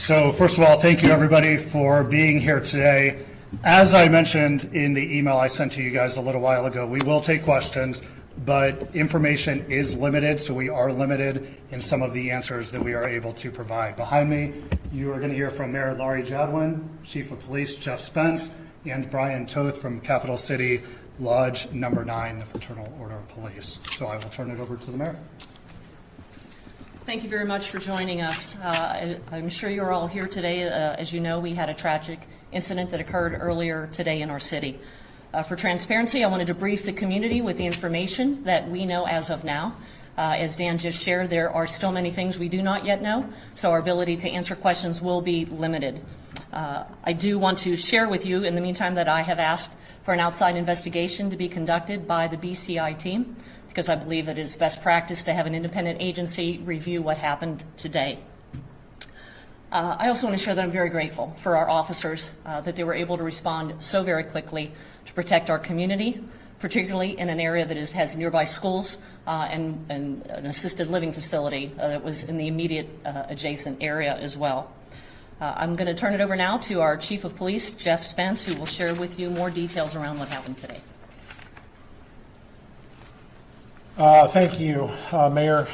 So first of all, thank you everybody for being here today. As I mentioned in the email I sent to you guys a little while ago, we will take questions, but information is limited, so we are limited in some of the answers that we are able to provide. Behind me, you are going to hear from Mayor Laurie Jadwin, Chief of Police Jeff Spence, and Brian Toth from Capital City Lodge Number 9, the Fraternal Order of Police. So I will turn it over to the Mayor. Thank you very much for joining us. I'm sure you're all here today. As you know, we had a tragic incident that occurred earlier today in our city. For transparency, I wanted to brief the community with the information that we know as of now. As Dan just shared, there are still many things we do not yet know, so our ability to answer questions will be limited. I do want to share with you, in the meantime, that I have asked for an outside investigation to be conducted by the BCI team, because I believe that it is best practice to have an independent agency review what happened today. I also want to share that I'm very grateful for our officers that they were able to respond so very quickly to protect our community, particularly in an area that has nearby schools and an assisted living facility that was in the immediate adjacent area as well. I'm going to turn it over now to our Chief of Police, Jeff Spence, who will share with you more details around what happened today. Thank you, Mayor.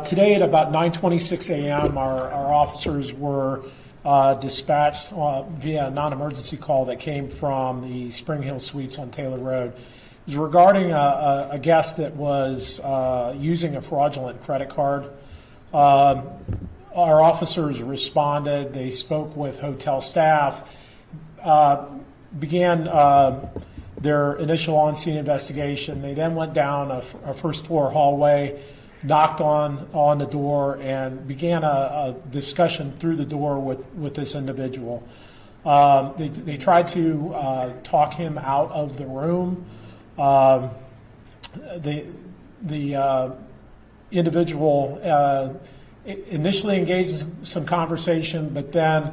Today at about 9:26 a.m., our officers were dispatched via a non-emergency call that came from the Spring Hill Suites on Taylor Road. It was regarding a guest that was using a fraudulent credit card. Our officers responded. They spoke with hotel staff, began their initial on-scene investigation. They then went down a first-floor hallway, knocked on the door, and began a discussion through the door with this individual. They tried to talk him out of the room. The individual initially engaged in some conversation, but then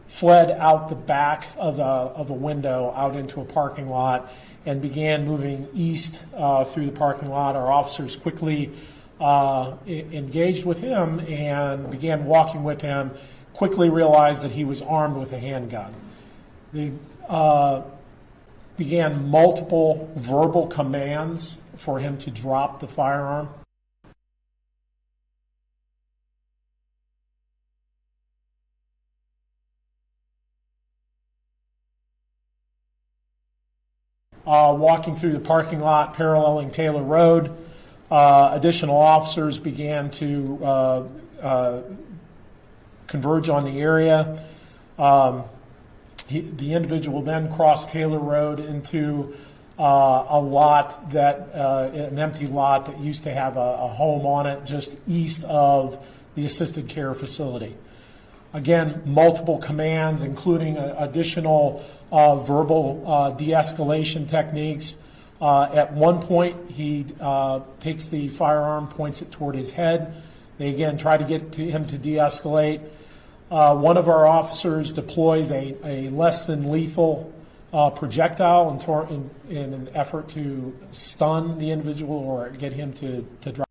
fled out the back of a window out into a parking lot and began moving east through the parking lot. Our officers quickly engaged with him and began walking with him, quickly realized that he was armed with a handgun. They began multiple verbal commands for him to drop the firearm. Walking through the parking lot paralleling Taylor Road, additional officers began to converge on the area. The individual then crossed Taylor Road into a lot an empty lot that used to have a home on it just east of the assisted care facility. Again, multiple commands, including additional verbal de-escalation techniques. At one point, he takes the firearm, points it toward his head. They again try to get him to de-escalate. One of our officers deploys a less than lethal projectile in an effort to stun the individual or get him to drop.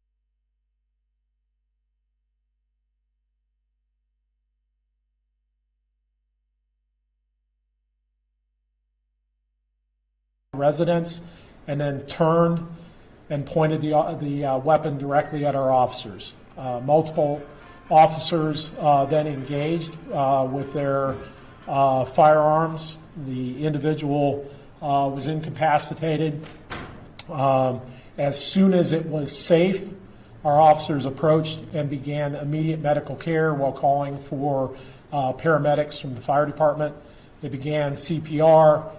Residence, and then turned and pointed the weapon directly at our officers. Multiple officers then engaged with their firearms. The individual was incapacitated. As soon as it was safe, our officers approached and began immediate medical care while calling for paramedics from the fire department. They began CPR,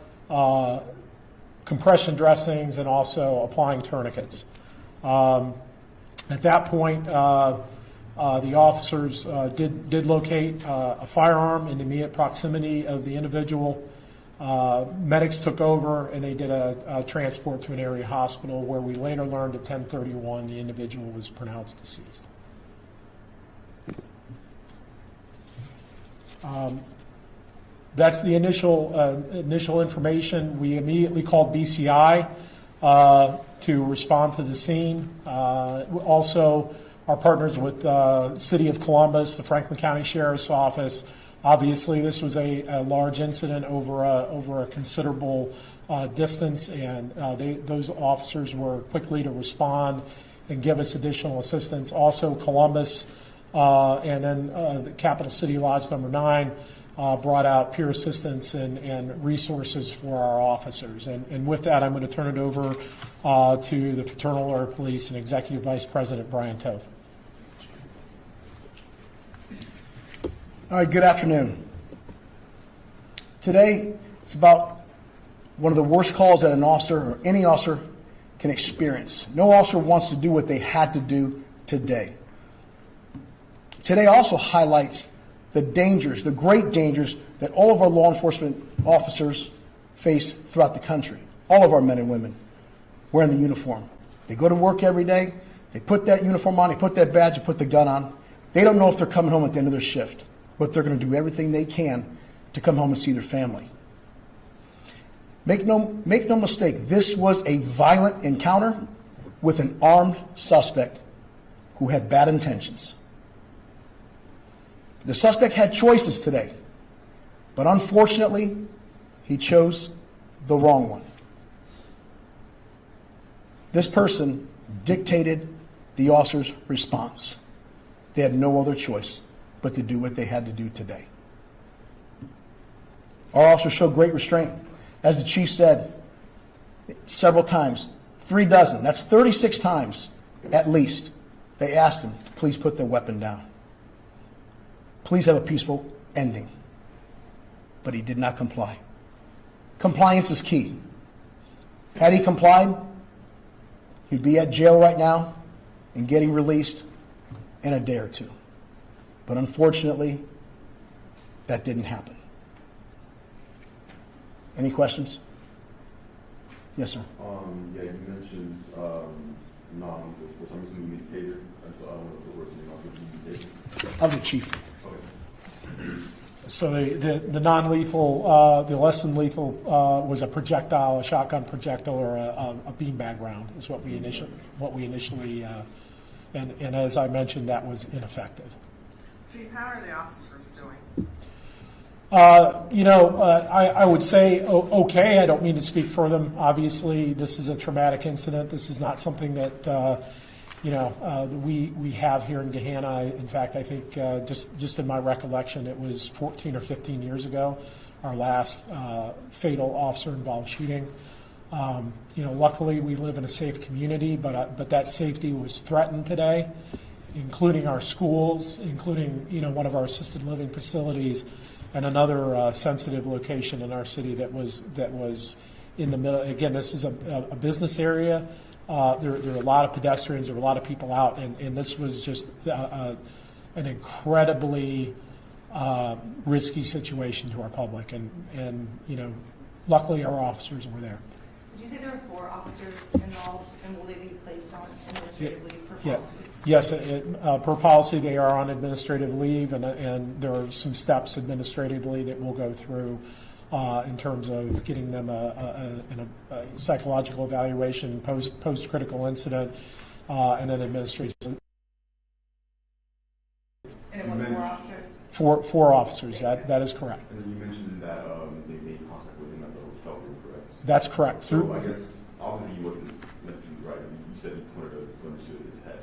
compression dressings, and also applying tourniquets. At that point, the officers did locate a firearm in the immediate proximity of the individual. Medics took over and they did a transport to an area hospital where we later learned at 10:31 the individual was pronounced deceased. That's the initial information. We immediately called BCI to respond to the scene. Also, our partners with City of Columbus, the Franklin County Sheriff's Office. Obviously, this was a large incident over a considerable distance, and those officers were quickly to respond and give us additional assistance. Also, Columbus and then the Capital City Lodge number 9 brought out peer assistance and resources for our officers. And with that, I'm going to turn it over to the Fraternal Order of Police and Executive Vice President Brian Toth. All right, good afternoon. Today, it's about one of the worst calls that an officer or any officer can experience. No officer wants to do what they had to do today. Today also highlights the dangers, the great dangers that all of our law enforcement officers face throughout the country. All of our men and women wearing the uniform. They go to work every day, they put that uniform on, they put that badge, they put the gun on. They don't know if they're coming home at the end of their shift, but they're going to do everything they can to come home and see their family. Make no mistake, this was a violent encounter with an armed suspect who had bad intentions. The suspect had choices today, but unfortunately, he chose the wrong one. This person dictated the officer's response. They had no other choice but to do what they had to do today. Our officers showed great restraint. As the chief said several times, 36, that's 36 times at least, they asked him to please put the weapon down. Please have a peaceful ending. But he did not comply. Compliance is key. Had he complied, he'd be at jail right now and getting released in a day or two. But unfortunately, that didn't happen. Any questions? Yes, sir. Yeah, you mentioned for some reason you need taser. So I don't know if the words you taser. I was the chief. So the non-lethal, the less than lethal was a projectile, a shotgun projectile, or a beanbag round is what we initially, and as I mentioned, that was ineffective. Chief, how are the officers doing? I would say okay. I don't mean to speak for them. Obviously, this is a traumatic incident. This is not something that we have here in Gahanna. In fact, I think just in my recollection, it was 14 or 15 years ago, our last fatal officer-involved shooting. Luckily, we live in a safe community, but that safety was threatened today, including our schools, including one of our assisted living facilities, and another sensitive location in our city that was in the middle. Again, this is a business area. There are a lot of pedestrians, there were a lot of people out, and this was just an incredibly risky situation to our public. And luckily our officers were there. Did you say there were 4 officers involved, and will they be placed on administrative leave for policy? Yes, per policy they are on administrative leave, and there are some steps administratively that we'll go through in terms of getting them a psychological evaluation post critical incident, and then administrative. And it was 4 officers? Four officers, that is correct. And then you mentioned that they made contact with him at the hotel room, correct? That's correct. So I guess obviously he wasn't necessarily right. You said he pointed a gun to his head.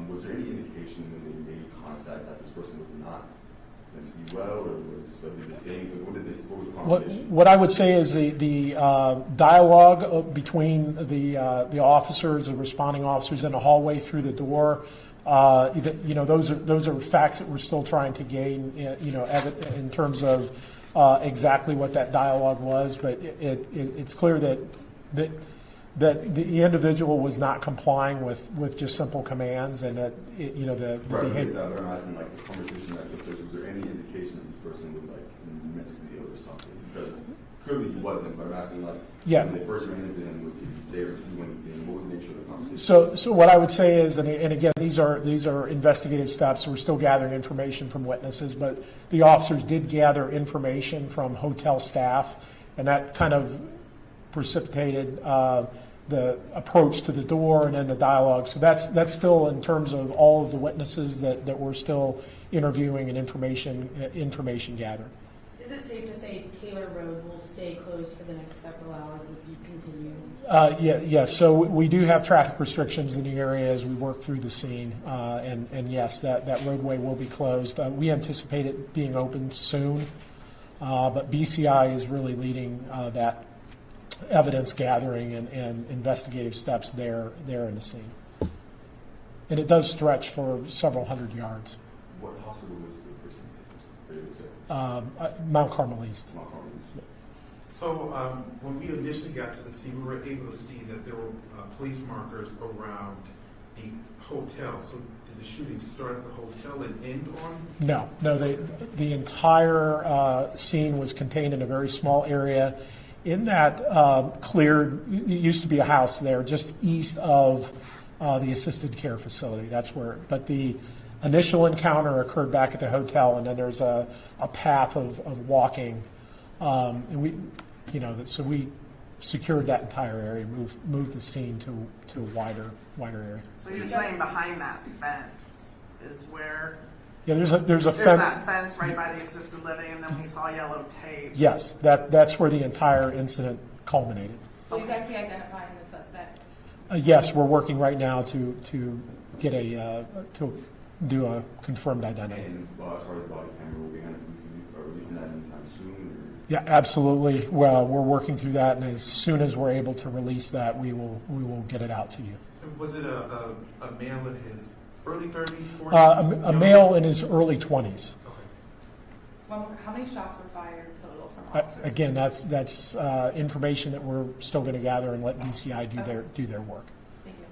Was there any indication when they made contact that this person was not mentally well, or was the same? What was the conversation? What I would say is the dialogue between the officers, the responding officers in the hallway through the door. Those are facts that we're still trying to gain. In terms of exactly what that dialogue was, but it's clear that the individual was not complying with just simple commands, and that the behavior. But I'm asking, like, the conversation that took place, was there any indication that this person was like mentally ill or something? Because clearly he wasn't, but I'm asking, like, when they first ran into him, did he say or do anything? What was the nature of the conversation? So what I would say is, and again, these are investigative steps. We're still gathering information from witnesses, but the officers did gather information from hotel staff, and that kind of precipitated the approach to the door and then the dialogue. So that's still in terms of all of the witnesses that we're still interviewing and information gathering. Is it safe to say Taylor Road will stay closed for the next several hours as you continue? Yes. So we do have traffic restrictions in the area as we work through the scene, and yes, that roadway will be closed. We anticipate it being open soon, but BCI is really leading that evidence gathering and investigative steps there in the scene, and it does stretch for several hundred yards. What hospital was the person taken to? Mount Carmel East. Mount Carmel. So when we initially got to the scene, we were able to see that there were police markers around the hotel. So did the shooting start at the hotel and end on? No. The entire scene was contained in a very small area. In that cleared, it used to be a house there, just east of the assisted care facility. That's where. But the initial encounter occurred back at the hotel, and then there's a path of walking, and so we secured that entire area, moved the scene to a wider area. So you're saying behind that fence is where Yeah, there's a there's fence. that fence right by the assisted living, and then we saw yellow tape. Yes, that's where the entire incident culminated. Will you guys be identifying the suspect? Yes, we're working right now to get to do a confirmed identity. And as far as the body camera, will we have releasing that anytime soon? Yeah, absolutely. Well, we're working through that, and as soon as we're able to release that, we will get it out to you. Was it a male in his early 30s, 40s? A male in his early 20s. Okay. How many shots were fired total from officers? Again, that's information that we're still going to gather and let DCI do their work. Thank you.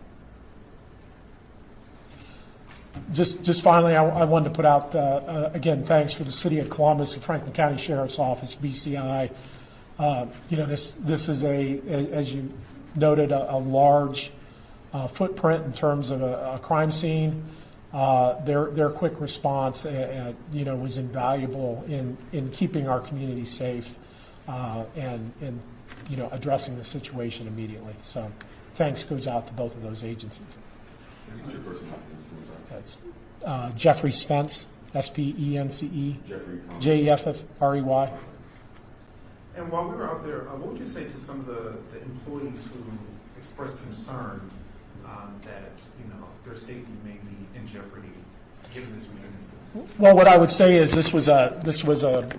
Just finally, I wanted to put out, again, thanks for the City of Columbus, the Franklin County Sheriff's Office, BCI. This is as you noted, a large footprint in terms of a crime scene. Their quick response, was invaluable in keeping our community safe and addressing the situation immediately. So, thanks goes out to both of those agencies. Who's your person last name? That's Jeffrey Spence, S-P-E-N-C-E, Jeffrey. J-E-F-F-R-E-Y. And while we were out there, what would you say to some of the employees who expressed concern that their safety may be in jeopardy given this recent incident? Well, what I would say is this was a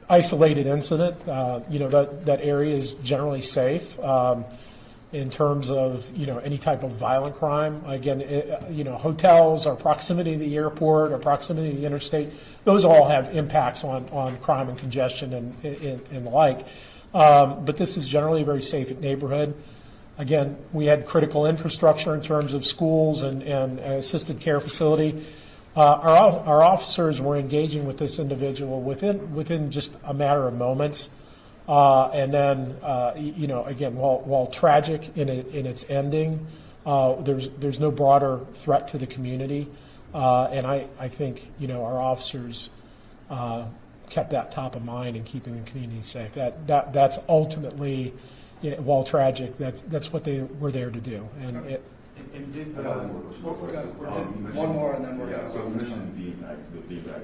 isolated incident. That area is generally safe in terms of any type of violent crime. Again, hotels or proximity to the airport or proximity to the interstate, those all have impacts on crime and congestion and the like. But this is generally a very safe neighborhood. Again, we had critical infrastructure in terms of schools and assisted care facility. Our officers were engaging with this individual within just a matter of moments. And then, again, while tragic in its ending, there's no broader threat to the community. And I think, our officers kept that top of mind in keeping the community safe. That's ultimately, while tragic, that's what they were there to do. And And did I got one more question. One more, and then we're Yeah, gonna so you focus mentioned the beanbag.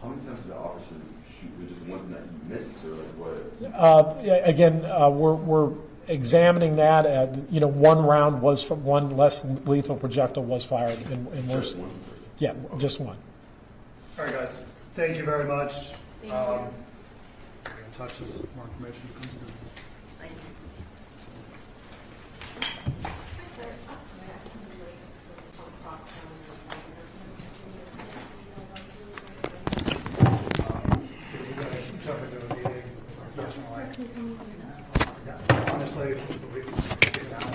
How many times did the officer shoot? Was it just once that you missed, or like what? again, we're examining that. One round was from one less than lethal projectile was fired, and we're Just one? yeah, just one. All right, guys. Thank you very much. Thank you. We're gonna touch this more information. Thank you. Jump into a meeting, unfortunately. Honestly, we can get down.